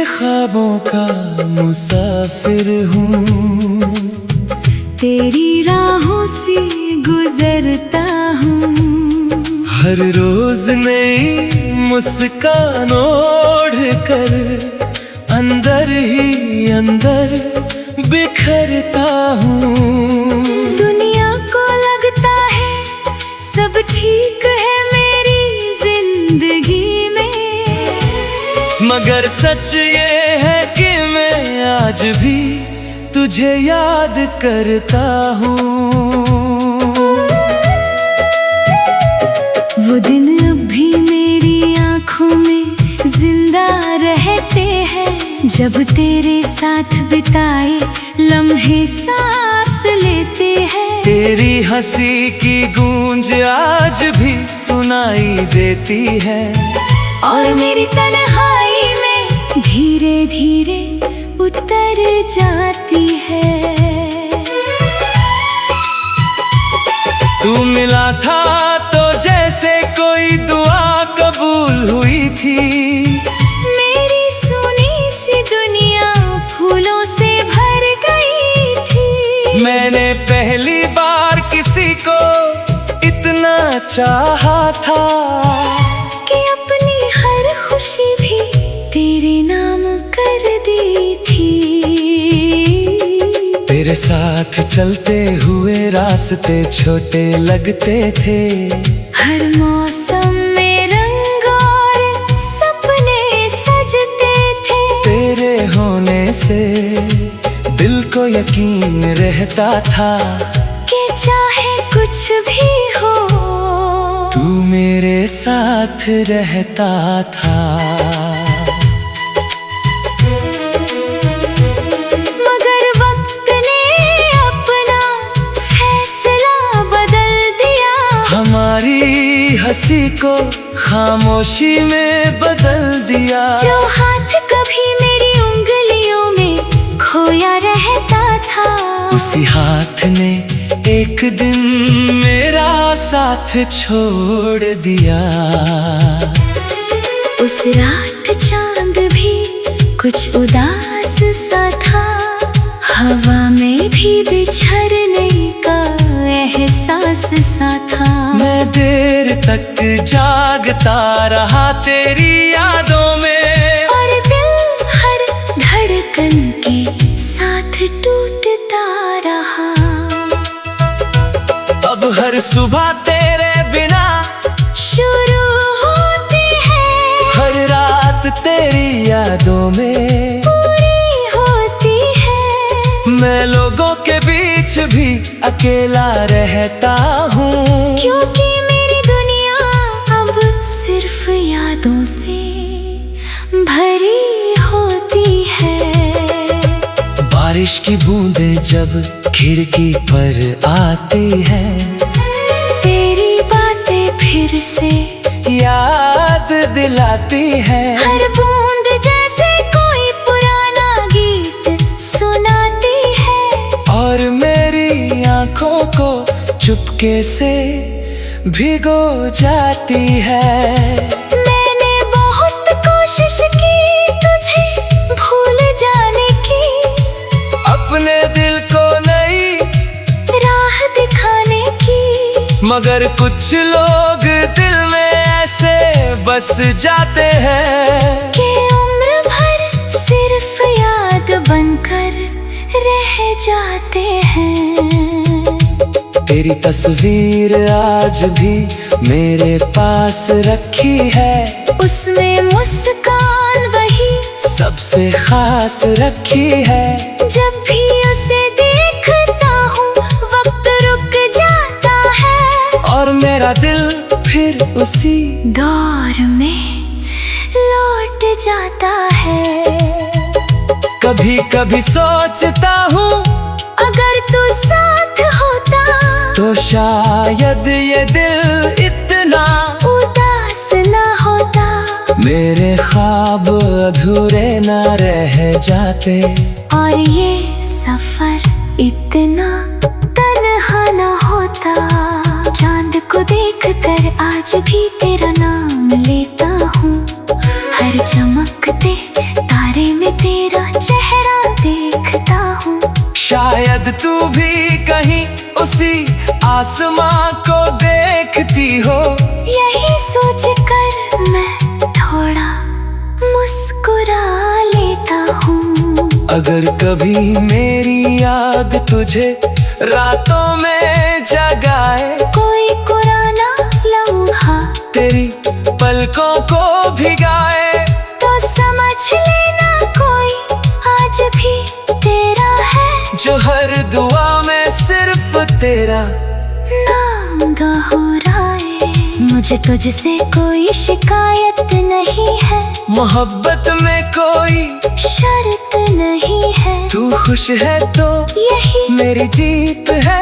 ख्वाबों का मुसाफिर हूँ, तेरी राहों से गुजरता हूँ। हर रोज नई मुस्कान ओढ़ कर अंदर ही अंदर बिखरता हूँ। दुनिया को लगता है सब ठीक है मेरी जिंदगी में, मगर सच ये है कि मैं आज भी तुझे याद करता हूँ। वो दिन अब भी मेरी आँखों में जिंदा रहते हैं, जब तेरे साथ बिताए लम्हे सांस लेते हैं। तेरी हंसी की गूंज आज भी सुनाई देती है, और मेरी तन्हाई में धीरे धीरे उतर जाती है। तू मिला था तो जैसे कोई दुआ कबूल हुई थी। मेरी सुनी सी दुनिया फूलों से भर गई थी। मैंने पहली बार किसी को इतना चाहा था कि अपनी हर खुशी भी तेरे नाम कर दी थी। तेरे साथ चलते हुए रास्ते छोटे लगते थे, हर मौसम में रंग और सपने सजते थे। तेरे होने से दिल को यकीन रहता था कि चाहे कुछ भी हो तू मेरे साथ रहता था। मगर वक्त ने अपना फैसला बदल दिया, हमारी हंसी को खामोशी में बदल दिया। जो हाथ कभी मेरी उंगलियों में खोया रहता था, उसी हाथ ने एक दिन मेरा साथ छोड़ दिया। उस रात चांद भी कुछ उदास सा था, हवा में भी बिछड़ने का एहसास सा था। मैं देर तक जागता रहा तेरी यादों में, और दिल हर धड़कन के साथ टूटता रहा। अब हर सुबह तेरे बिना शुरू होती है, हर रात तेरी यादों में पूरी होती है। मैं लोगों के बीच भी अकेला रहता हूँ, क्योंकि मेरी दुनिया अब सिर्फ यादों से भरी होती है। बारिश की बूंदें जब खिड़की पर आती है, तेरी बातें फिर से याद दिलाती है। हर बूंद जैसे कोई पुराना गीत सुनाती है, और मेरी आँखों को चुपके से भिगो जाती है। मैंने बहुत कोशिश की तुझे भूल जाने की, अपने दिल को नई राह दिखाने की, मगर कुछ लोग दिल में ऐसे बस जाते हैं कि उम्र भर सिर्फ याद बनकर रह जाते हैं। तेरी तस्वीर आज भी मेरे पास रखी है, उसमें मुस्कान वही सबसे खास रखी है। जब भी उसे देखता हूँ वक्त रुक जाता है, और मेरा दिल फिर उसी दौर में लौट जाता है। कभी कभी सोचता हूँ अगर तू साथ होता तो शायद ये दिल इतना उदास ना होता। मेरे ख्वाब अधूरे न रह जाते, और ये सफर इतना तन्हा न होता। चांद को देखकर आज भी तेरा नाम लेता हूँ, हर चमकते तारे आसमां को देखती हो। यही सोच कर मैं थोड़ा मुस्कुरा लेता हूँ। अगर कभी मेरी याद तुझे रातों में जगाए, कोई पुराना लम्हा तेरी पलकों को भिगाए, तो समझ लेना कोई आज भी तेरा है, जो हर दुआ में सिर्फ तेरा नाम दोहराए। मुझे तुझसे कोई शिकायत नहीं है, मोहब्बत में कोई शर्त नहीं है। तू खुश है तो यही मेरी जीत है,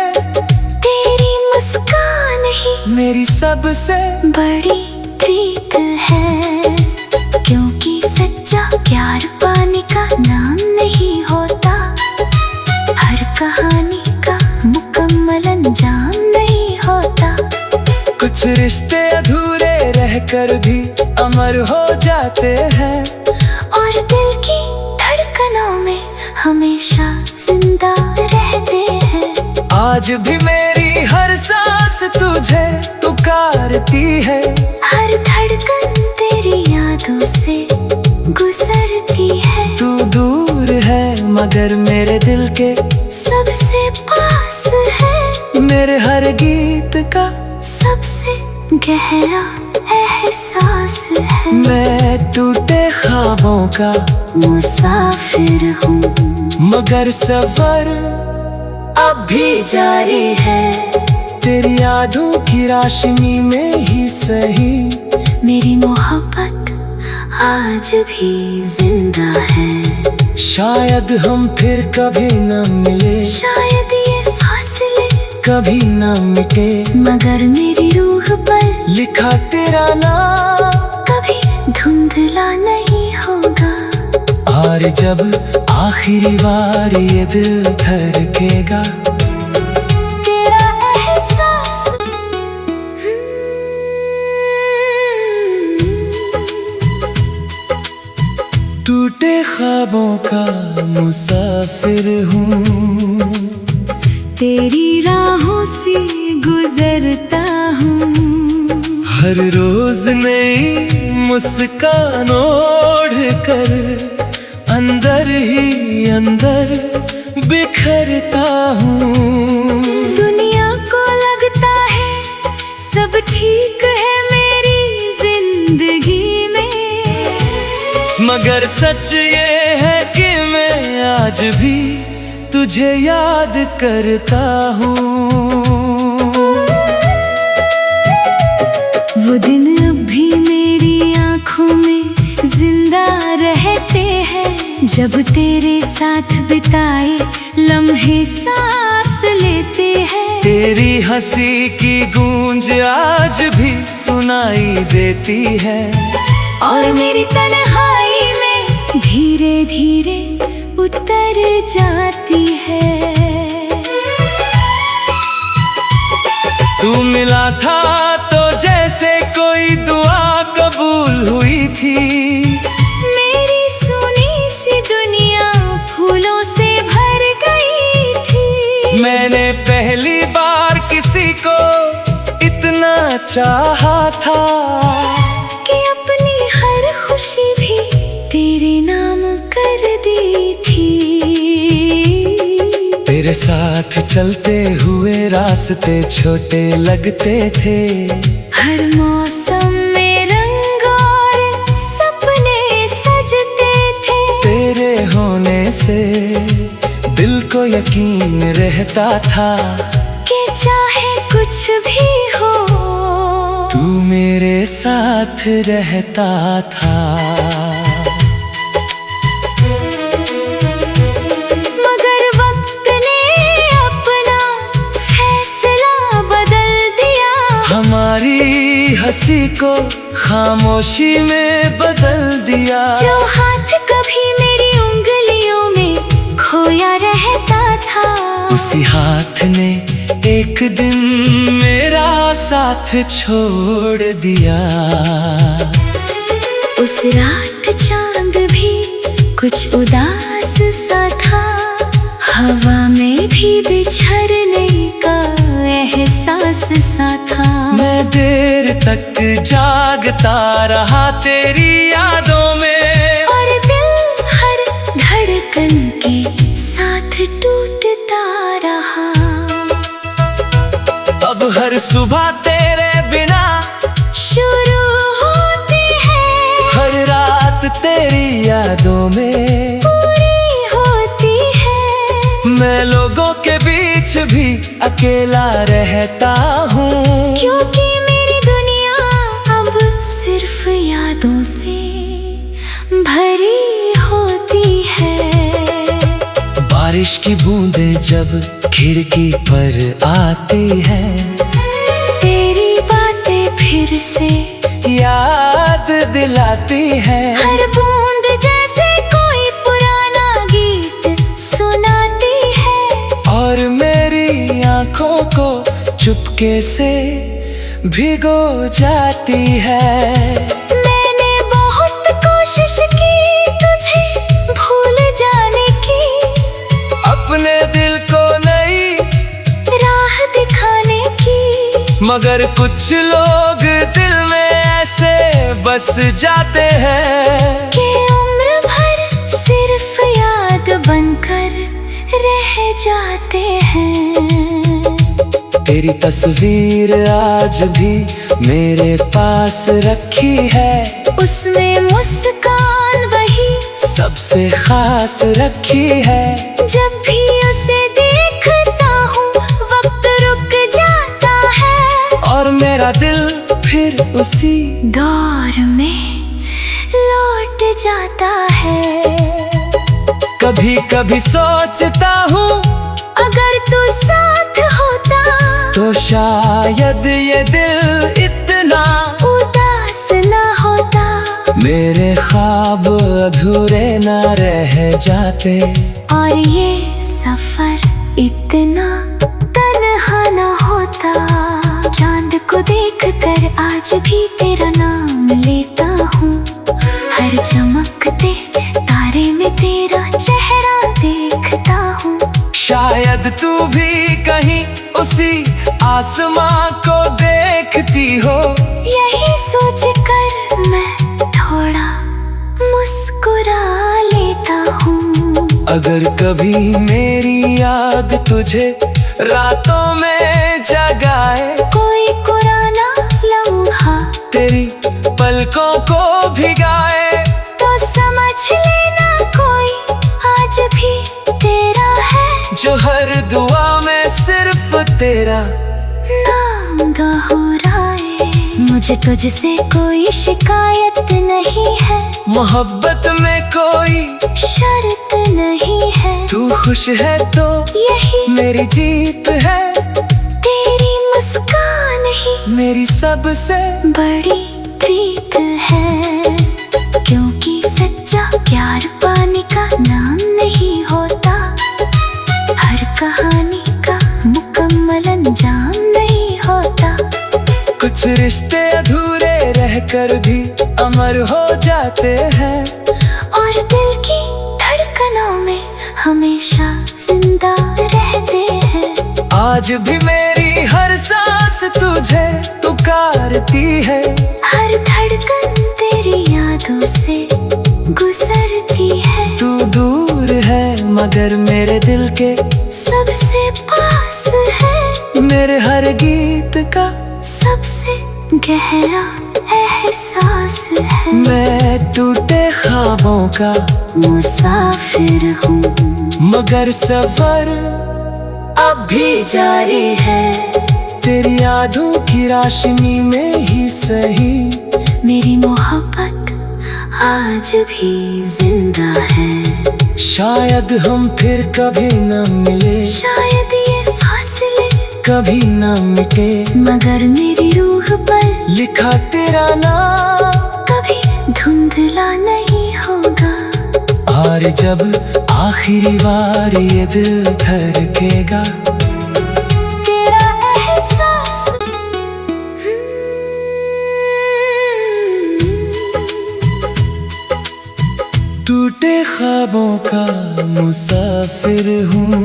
तेरी मुस्कान ही मेरी सबसे बड़ी प्रीत है। क्योंकि सच्चा प्यार पाने का नाम नहीं होता, हर कहानी का मुकम्मल अंजाम नहीं होता। कुछ रिश्ते अधूरे रहकर भी अमर हो जाते हैं, और दिल की धड़कनों में हमेशा जिंदा रहते हैं। आज भी मेरी हर सांस तुझे पुकारती है, हर धड़कन तेरी यादों से गुजरती है। तू दूर है मगर मेरे दिल के सबसे पास है, मेरे हर गीत का सबसे गहरा एहसास है। मैं टूटे ख्वाबों का मुसाफिर हूँ, मगर सफर अब भी जारी है। तेरी यादों की रोशनी में ही सही, मेरी मोहब्बत आज भी जिंदा है। शायद हम फिर कभी न मिले, शायद ये फासले कभी न मिटे, मगर मेरी रूह पर लिखा तेरा नाम कभी धुंधला नहीं होगा। और जब आखिरी बार ये दिल धड़केगा, तेरा एहसास टूटे ख्वाबों का मुसाफिर हूँ, तेरी राहों से गुजरता हूँ। हर रोज नई मुस्कान ओढ़ कर अंदर ही अंदर बिखरता हूँ। दुनिया को लगता है सब ठीक है मेरी जिंदगी में, मगर सच ये है कि मैं आज भी तुझे याद करता हूँ। वो दिन अब भी मेरी आँखों में जिंदा रहते हैं, जब तेरे साथ बिताए लम्हे सांस लेते हैं। तेरी हंसी की गूंज आज भी सुनाई देती है, और मेरी तन्हाई में धीरे धीरे उतर जाती है। तू मिला था तो जैसे कोई दुआ कबूल हुई थी, मेरी सुनी सी दुनिया फूलों से भर गई थी। मैंने पहली बार किसी को इतना चाहा था, कि अपनी हर खुशी भी तेरे नाम कर दी थी। तेरे साथ चलते हुए रास्ते छोटे लगते थे, हर मौसम में रंग और सपने सजते थे। तेरे होने से दिल को यकीन रहता था, कि चाहे कुछ भी हो तू मेरे साथ रहता था। मगर वक्त ने अपना फैसला बदल दिया, हमारी हंसी को खामोशी में बदल दिया। जो हाथ कभी मेरी उंगलियों में खोया रहता था, उसी हाथ ने एक दिन मेरा साथ छोड़ दिया। उस रात चांद भी कुछ उदास सा था, हवा में भी बिछड़ने का एहसास सा था। मैं देर तक जागता रहा तेरी यादों में, और दिल हर धड़कन के साथ टूटता रहा। अब हर सुबह तेरे बिना शुरू होती है, हर रात तेरी यादों में पूरी होती है। मैं लोगों के बीच भी अकेला रहता हूँ, क्योंकि मेरी दुनिया अब सिर्फ यादों से भरी होती है। बारिश की बूंदें जब खिड़की पर आती है, तेरी बातें फिर से याद दिलाती है। हर बूंद जैसे कोई पुराना गीत सुनाती है, और मेरी आंखों को चुपके से भिगो जाती है। मैंने बहुत कोशिश की तुझे भूल जाने की, अपने दिल को नई राह दिखाने की, मगर कुछ लोग दिल में ऐसे बस जाते हैं कि उम्र भर सिर्फ याद बनकर रह जाते हैं। तेरी तस्वीर आज भी मेरे पास रखी है, उसमें मुस्कान वही सबसे खास रखी है। जब भी उसे देखता हूँ वक्त रुक जाता है, और मेरा दिल फिर उसी दौर में लौट जाता है। कभी कभी सोचता हूँ अगर तू साथ होता तो शायद ये दिल इतना उदास ना होता, मेरे ख्वाब अधूरे न रह जाते, और ये सफर इतना तन्हा ना होता। चांद को देखकर आज भी तेरा नाम लेता हूँ, हर चमकते तारे में तेरा चेहरा देखता हूँ। शायद तू भी कहीं उसी आसमां को देखती हो, यही सोच कर मैं थोड़ा मुस्कुरा लेता हूँ। अगर कभी मेरी याद तुझे रातों में जगाए, कोई पुराना लम्हा तेरी पलकों को भिगाए, तो समझ लेना कोई आज भी तेरा है, जो हर दुआ में सिर्फ तेरा नाम दोहराए। मुझे तुझसे कोई शिकायत नहीं है, मोहब्बत में कोई शर्त नहीं है। तू खुश है तो यही मेरी जीत है, तेरी मुस्कान ही मेरी सबसे बड़ी प्रीत है। क्योंकि सच्चा प्यार पाने का नाम नहीं होता, हर कहानी का मुकम्मल अंजाम नहीं होता। कुछ रिश्ते अधूरे रहकर भी अमर हो जाते हैं, और दिल की धड़कनों में हमेशा जिंदा रहते हैं। आज भी मेरी हर सांस तुझे पुकारती है, हर धड़कन तेरी यादों से गुजरती है। तू दूर है मगर मेरे दिल के सबसे पास है, मेरे हर गीत का सबसे गहरा एहसास है। मैं टूटे ख्वाबों का मुसाफिर हूँ, मगर सफर अब भी जारी है। तेरी यादों की रोशनी में ही सही, मेरी मोहब्बत आज भी जिंदा है। शायद हम फिर कभी न मिले, शायद ये फासले कभी न मिटे, मगर मेरी रूह पर लिखा तेरा नाम कभी धुंधला नहीं होगा। और जब आखिरी बार ये दिल धड़केगा, तेरा एहसास टूटे ख्वाबों का मुसाफिर हूँ,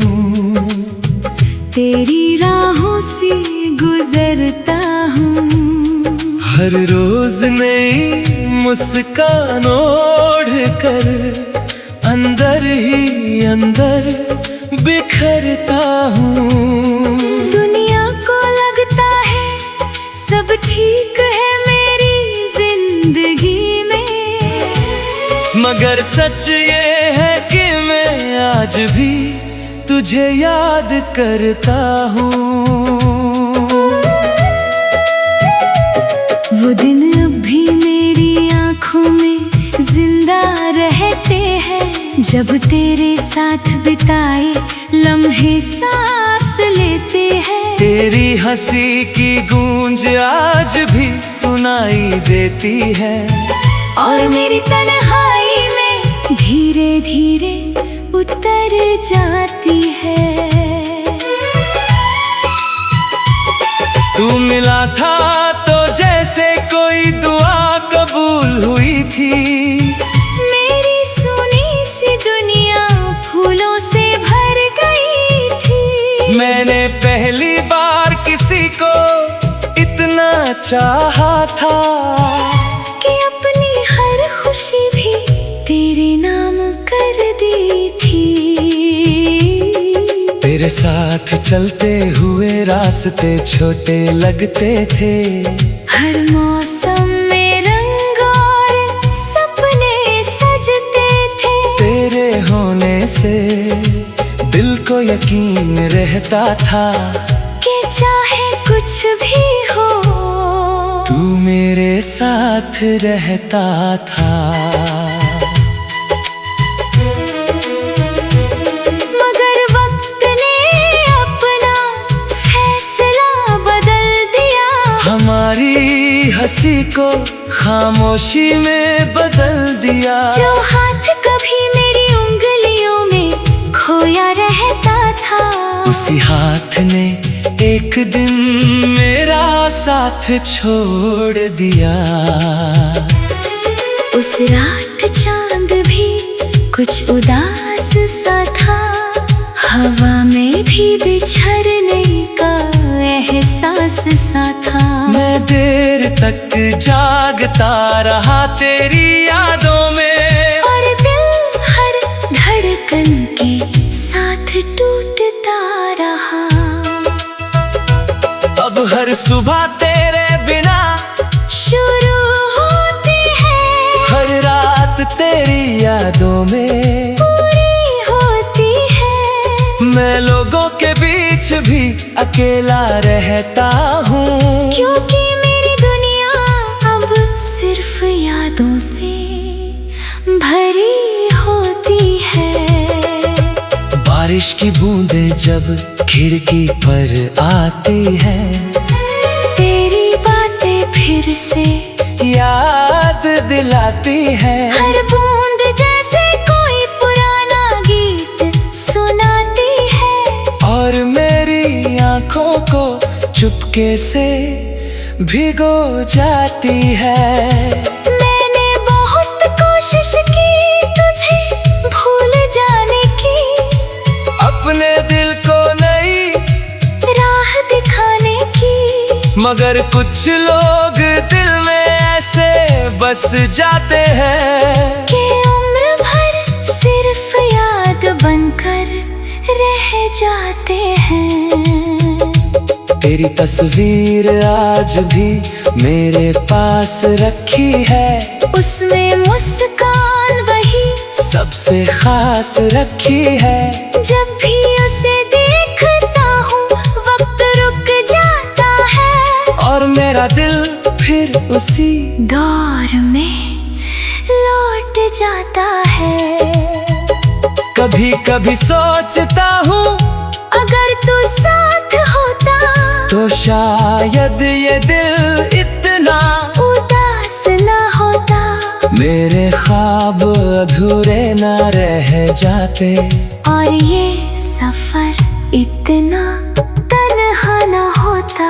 तेरी राहों से गुजरता हूँ। हर रोज नई मुस्कान ओढ़ कर अंदर ही अंदर बिखरता हूँ। दुनिया को लगता है सब ठीक है मेरी जिंदगी में, मगर सच ये है कि मैं आज भी तुझे याद करता हूँ। वो दिन अब भी मेरी आँखों में जिंदा रहते हैं, जब तेरे साथ बिताए लम्हे सांस लेते हैं। तेरी हंसी की गूंज आज भी सुनाई देती है, और मेरी तन्हाई में धीरे धीरे उतर जाती है। तू मिला था तो जैसे कोई दुआ कबूल हुई थी। मेरी सुनी सी दुनिया फूलों से भर गई थी। मैंने पहली बार किसी को इतना चाहा था कि अपनी हर खुशी भी तेरे नाम कर दी थी। तेरे साथ चलते हुए रास्ते छोटे लगते थे, हर मौसम में रंग और सपने सजते थे। तेरे होने से दिल को यकीन रहता था कि चाहे कुछ भी हो तू मेरे साथ रहता था। मगर वक्त ने अपना फैसला बदल दिया, हमारी हंसी को खामोशी में बदल दिया। जो हाथ कभी मेरी उंगलियों में खोया रहता था, उसी हाथ ने एक दिन मेरा साथ छोड़ दिया। उस रात चांद भी कुछ उदास सा था, हवा में भी बिछड़ने का एहसास सा था। मैं देर तक जागता रहा तेरी यादों में, और दिल हर धड़कन के साथ टूटता रहा। अब हर सुबह तेरे बिना शुरू होती है, हर रात तेरी यादों में पूरी होती है। मैं लोगों के बीच भी अकेला रहता हूँ, क्योंकि मेरी दुनिया अब सिर्फ यादों से भरी होती है। बारिश की बूंदें जब खिड़की पर आती है, तेरी बातें फिर से याद दिलाती है। हर बूंद जैसे कोई पुराना गीत सुनाती है, और मेरी आंखों को चुपके से भिगो जाती है। मैंने बहुत कोशिश की तुझे भूल जाने की, अपने दिल को नई राह दिखाने की, मगर कुछ लोग दिल में ऐसे बस जाते हैं कि उम्र भर सिर्फ याद बनकर रह जाते हैं। तेरी तस्वीर आज भी मेरे पास रखी है, उसमें मुस्कान वही सबसे खास रखी है। जब भी उसे देखता हूँ वक्त रुक जाता है, और मेरा दिल फिर उसी दौर में लौट जाता है। कभी कभी सोचता हूँ अगर तू साथ होता तो शायद ये दिल इतना उदास ना होता, मेरे ख्वाब अधूरे ना रह जाते, और ये सफर इतना तन्हा ना होता।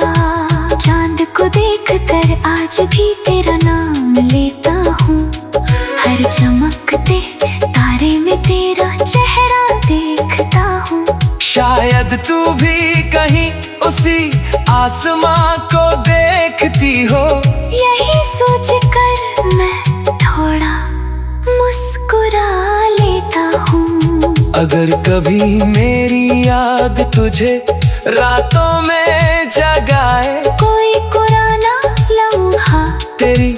चांद को देखकर आज भी तेरा नाम लेता हूँ, हर चमकते तारे में तेरा चेहरा देखता हूँ। शायद तू भी अगर कभी मेरी याद तुझे रातों में जगाए, कोई पुराना लम्हा तेरी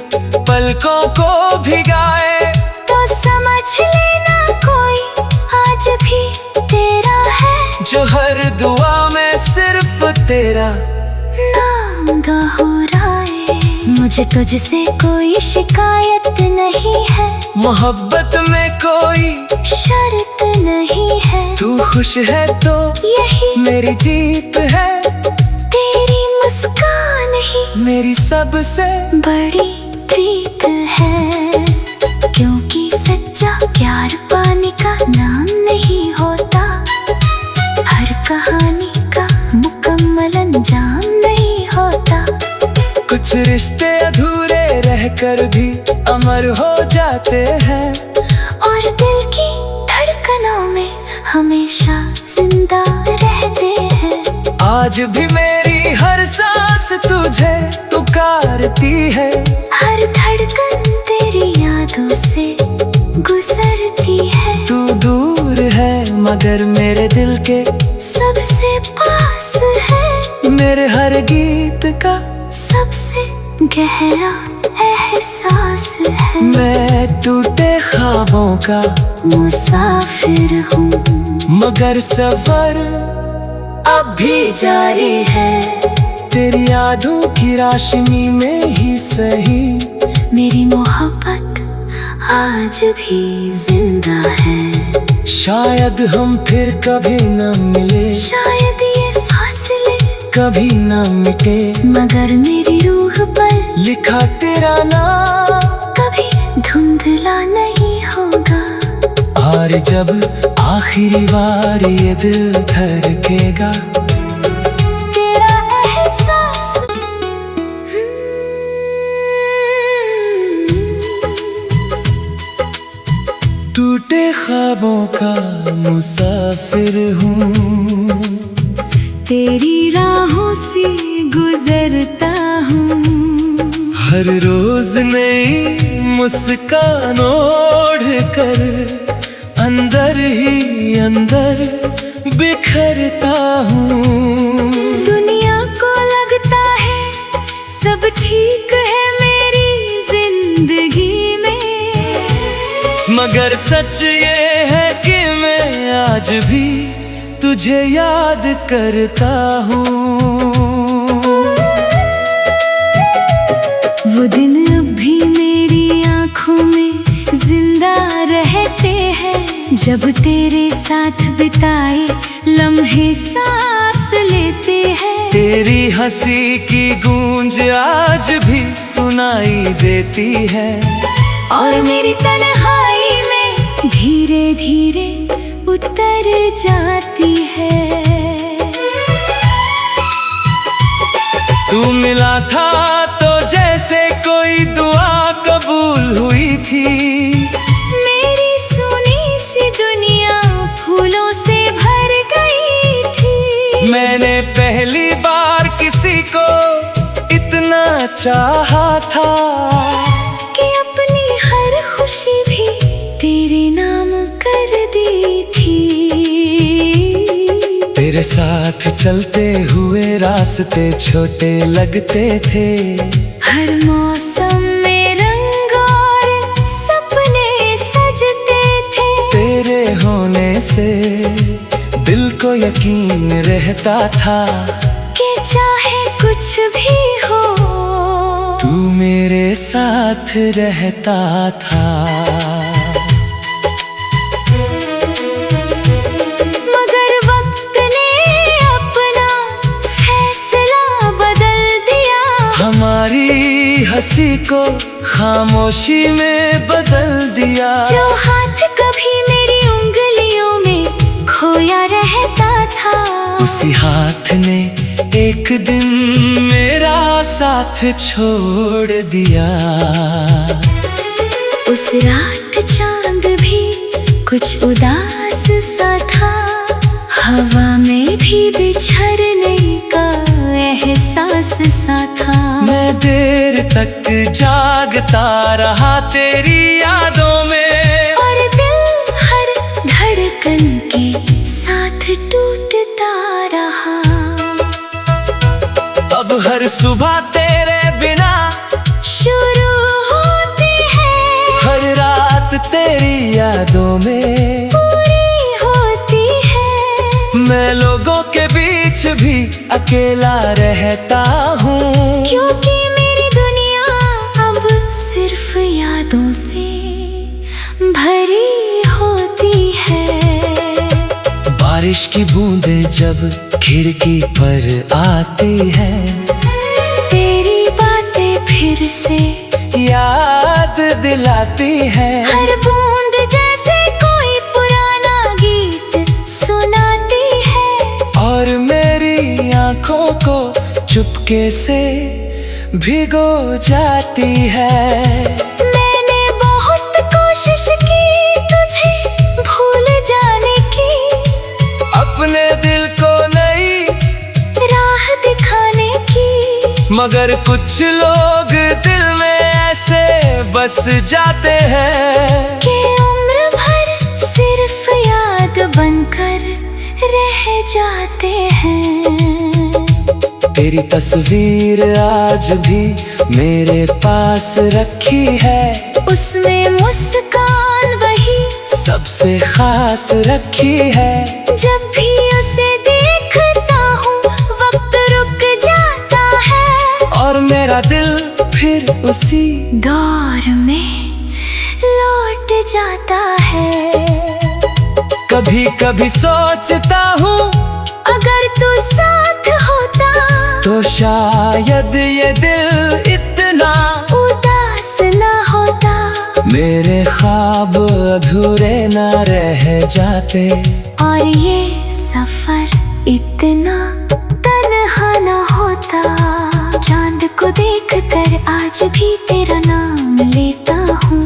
पलकों को भिगाए, तो समझ लेना कोई आज भी तेरा है, जो हर दुआ में सिर्फ तेरा नाम दोहराए। मुझे तुझसे कोई शिकायत नहीं है, मोहब्बत में कोई शर्त नहीं है। तू खुश है तो यही मेरी जीत है, तेरी मुस्कान ही मेरी सबसे बड़ी प्रीत है। क्योंकि सच्चा प्यार पाने का नाम नहीं होता, हर कहानी का मुकम्मल अंजाम नहीं होता। कुछ रिश्ते अधूरे रहकर भी अमर हो जाते हैं, और दिल की धड़कनों में हमेशा जिंदा रहते हैं। आज भी मेरी हर सांस तुझे पुकारती है, हर धड़कन तेरी यादों से गुजरती है। तू दूर है मगर मेरे दिल के सबसे पास है, मेरे हर गीत का सबसे गहरा एहसास है। मैं टूटे ख्वाबों का मुसाफिर हूँ, मगर सफर अब भी जारी है। तेरी यादों की रोशनी में ही सही, मेरी मोहब्बत आज भी जिंदा है। शायद हम फिर कभी न मिले, शायद ये फासले कभी न मिटे, मगर मेरी रूह पर लिखा तेरा नाम कभी धुंधला नहीं होगा। और जब आखिरी बार ये दिल धड़केगा, तेरा एहसास टूटे ख्वाबों का मुसाफिर हूँ, तेरी राहों से गुजरता हूँ। हर रोज नई मुस्कान ओढ़ कर अंदर ही अंदर बिखरता हूँ। दुनिया को लगता है सब ठीक है मेरी जिंदगी में, मगर सच ये है कि मैं आज भी तुझे याद करता हूँ। वो दिन अब भी मेरी आँखों में जिंदा रहते हैं, जब तेरे साथ बिताए लम्हे सांस लेते हैं। तेरी हंसी की गूंज आज भी सुनाई देती है, और मेरी तन्हाई में धीरे धीरे उतर जाती है। तू मिला था तो जैसे कोई दुआ कबूल हुई थी, मेरी सुनी सी दुनिया फूलों से भर गई थी। मैंने पहली बार किसी को इतना चाहा था, कि अपनी हर खुशी भी तेरे नाम कर दी थी। तेरे साथ चलते हुए रास्ते छोटे लगते थे, हर मौसम में रंग और सपने सजते थे। तेरे होने से दिल को यकीन रहता था, कि चाहे कुछ भी हो तू मेरे साथ रहता था। मगर वक्त ने अपना फैसला बदल दिया, हमारी हंसी को खामोशी में बदल दिया। जो हाथ कभी मेरी उंगलियों में खोया रहता था, उसी हाथ ने एक दिन मेरा साथ छोड़ दिया। उस रात चांद भी कुछ उदास सा था, हवा में भी बिछड़ने का एहसास सा था। मैं देर तक जागता रहा तेरी यादों में, और दिल हर धड़कन हर सुबह तेरे बिना शुरू होती है, हर रात तेरी यादों में पूरी होती है। मैं लोगों के बीच भी अकेला रहता हूँ, क्योंकि मेरी दुनिया अब सिर्फ यादों से भरी होती है। बारिश की बूंदें जब खिड़की पर आती है, तेरी बातें फिर से याद दिलाती है। हर बूंद जैसे कोई पुराना गीत सुनाती है, और मेरी आंखों को चुपके से भिगो जाती है। मैंने बहुत कोशिश की तुझे भूल जाने की, अपने दिल को नई राह दिखाने की, मगर कुछ लोग दिल में ऐसे बस जाते हैं कि उम्र भर सिर्फ याद बनकर रह जाते हैं। तेरी तस्वीर आज भी मेरे पास रखी है, उसमें मुस्कान वही सबसे खास रखी है। जब भी उसे देखता हूँ वक्त रुक जाता है, और मेरा दिल फिर उसी दौर में लौट जाता है। कभी कभी सोचता हूँ अगर तू साथ होता तो शायद ये दिल इतना उदास ना होता, मेरे ख्वाब अधूरे ना रह जाते, और ये सफर इतना तन्हा ना होता। चांद को देखकर आज भी तेरा नाम लेता हूँ,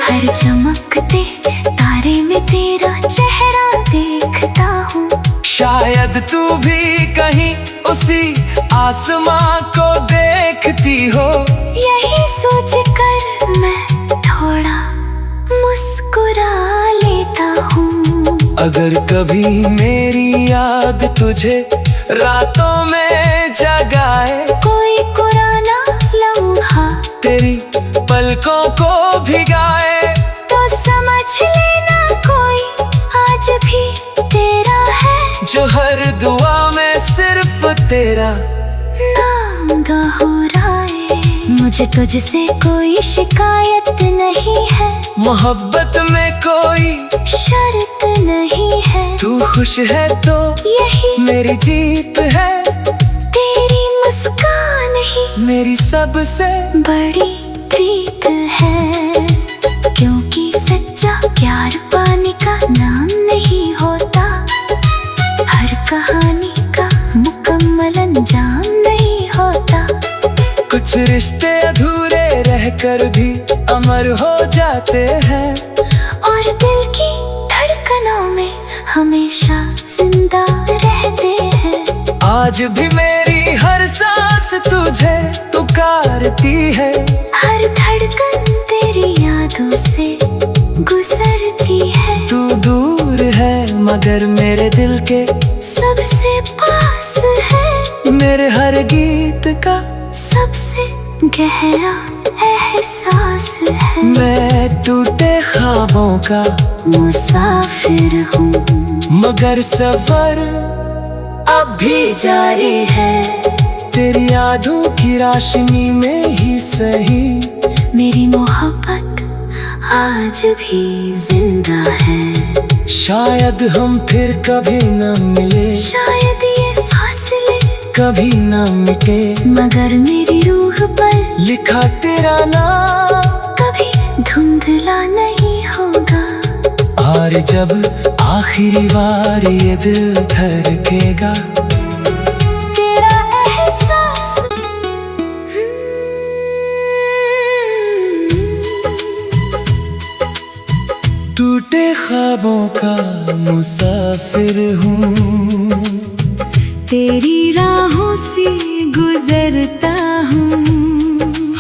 हर चमकते तारे में तेरा चेहरा देखता हूँ। शायद तू भी कहीं उसी आसमां को देखती हो, यही सोच कर मैं थोड़ा मुस्कुरा लेता हूँ। अगर कभी मेरी याद तुझे रातों में जगाए, कोई पुराना लम्हा तेरी पलकों को भिगाए, तो समझ लेना कोई आज भी तेरा है, जो हर दुआ में सिर्फ तेरा नाम दोहराए। मुझे तुझसे कोई शिकायत नहीं है, मोहब्बत में कोई शर्त नहीं है। तू खुश है तो यही मेरी जीत है, तेरी मुस्कान ही मेरी सबसे बड़ी प्रीत है। क्योंकि सच्चा प्यार पाने का नाम नहीं होता, हर कहानी का मुकम्मल अंजाम नहीं होता। कुछ रिश्ते अधूरे रहकर भी अमर हो जाते हैं, और दिल की धड़कनों में हमेशा जिंदा रहते हैं। आज भी मेरी हर सांस तुझे पुकारती है, हर धड़कन तेरी यादों से गुजरती है। तू दूर है मगर मेरे दिल के सबसे पास है, मेरे हर गीत का सबसे गहरा एहसास है। मैं टूटे ख्वाबों का मुसाफिर हूँ, मगर सफर अब भी जारी है। तेरी यादों की रोशनी में ही सही, मेरी मोहब्बत आज भी जिंदा है। शायद हम फिर कभी न मिले, शायद ये फासले कभी न मिटे, मगर मेरी रूह पर लिखा तेरा नाम कभी धुंधला नहीं होगा। और जब आखिरी बार ये दिल धड़केगा, तेरा एहसास टूटे ख्वाबों का मुसाफिर हूँ, तेरी राहों से गुजरता हूँ।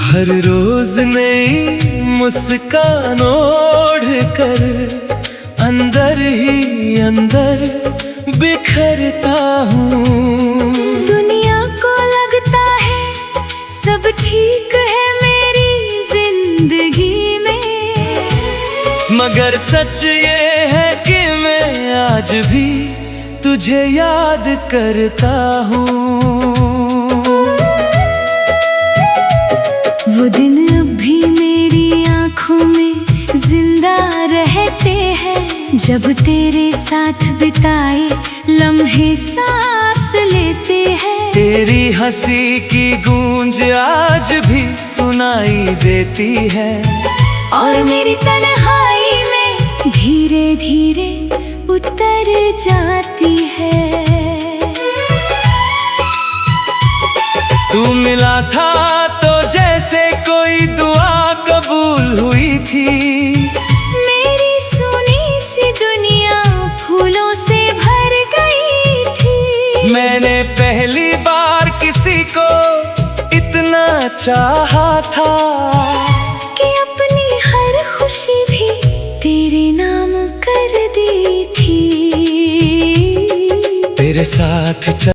हर रोज नई मुस्कान ओढ़ कर अंदर ही अंदर बिखरता हूँ। दुनिया को लगता है सब ठीक है मेरी जिंदगी में। मगर सच ये है कि मैं आज भी तुझे याद करता हूँ। वो दिन अब भी मेरी आँखों में जिंदा रहते हैं, जब तेरे साथ बिताए लम्हे सांस लेते हैं। तेरी हंसी की गूंज आज भी सुनाई देती है, और मेरी तन्हाई में धीरे धीरे उतर जाती है। तू मिला था तो जैसे कोई दुआ कबूल हुई थी। मेरी सुनी सी दुनिया फूलों से भर गई थी। मैंने पहली बार किसी को इतना चाहा था कि अपनी हर खुशी भी तेरे नाम कर दी थी। तेरे साथ